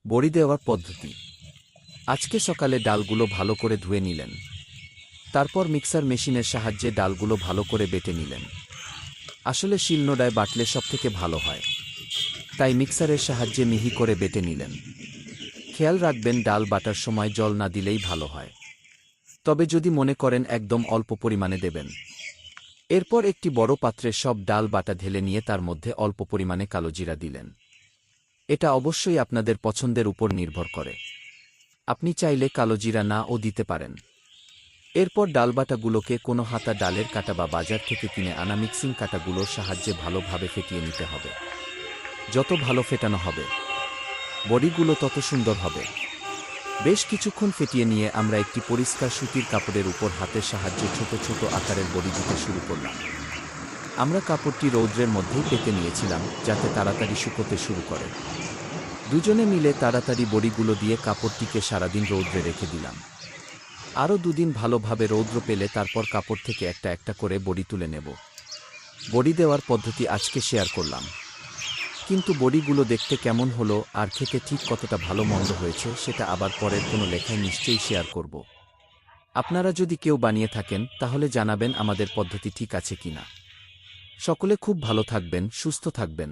বড়ি দেওয়ার পদ্ধতি। আজকে সকালে ডালগুলো ভালো করে ধুয়ে নিলেন। তারপর মিক্সার মেশিনের সাহায্যে ডালগুলো ভালো করে বেটে নিলেন। আসলে শিলনোড়ায় বাটলে সবথেকে ভালো হয়, তাই মিক্সারের সাহায্যে মিহি করে বেটে নিলেন। খেয়াল রাখবেন ডাল বাটার সময় জল না দিলেই ভালো হয়, তবে যদি মনে করেন একদম অল্প পরিমাণে দেবেন। এরপর একটি বড় পাত্রে সব ডাল বাটা ঢেলে নিয়ে তার মধ্যে অল্প পরিমাণে কালোজিরা দিলেন। এটা অবশ্যই আপনাদের পছন্দের উপর নির্ভর করে, আপনি চাইলে কালোজিরা নাও দিতে পারেন। এরপর ডালবাটাগুলোকে কোনো হাতা ডালের কাঁটা বা বাজার থেকে কিনে আনা মিক্সিং কাঁটাগুলোর সাহায্যে ভালোভাবে ফেটিয়ে নিতে হবে। যত ভালো ফেটানো হবে, বড়িগুলো তত সুন্দর হবে। বেশ কিছুক্ষণ ফেটিয়ে নিয়ে আমরা একটি পরিষ্কার সুতির কাপড়ের উপর হাতের সাহায্যে ছোট ছোট আকারের বড়ি দিতে শুরু করলাম। আমরা কাপড়টি রৌদ্রের মধ্যেই পেতে নিয়েছিলাম, যাতে তাড়াতাড়ি শুকোতে শুরু করে। দুজনে মিলে তাড়াতাড়ি বড়িগুলো দিয়ে কাপড়টিকে সারাদিন রৌদ্রে রেখে দিলাম। আরও দুদিন ভালোভাবে রৌদ্র পেলে তারপর কাপড় থেকে একটা একটা করে বড়ি তুলে নেব। বড়ি দেওয়ার পদ্ধতি আজকে শেয়ার করলাম, কিন্তু বড়িগুলো দেখতে কেমন হলো আর খেতে ঠিক কতটা ভালো মন্দ হয়েছে সেটা আবার পরের কোনো লেখায় নিশ্চয়ই শেয়ার করব। আপনারা যদি কেউ বানিয়ে থাকেন তাহলে জানাবেন আমাদের পদ্ধতি ঠিক আছে কিনা। সকলে খুব ভালো থাকবেন, সুস্থ থাকবেন।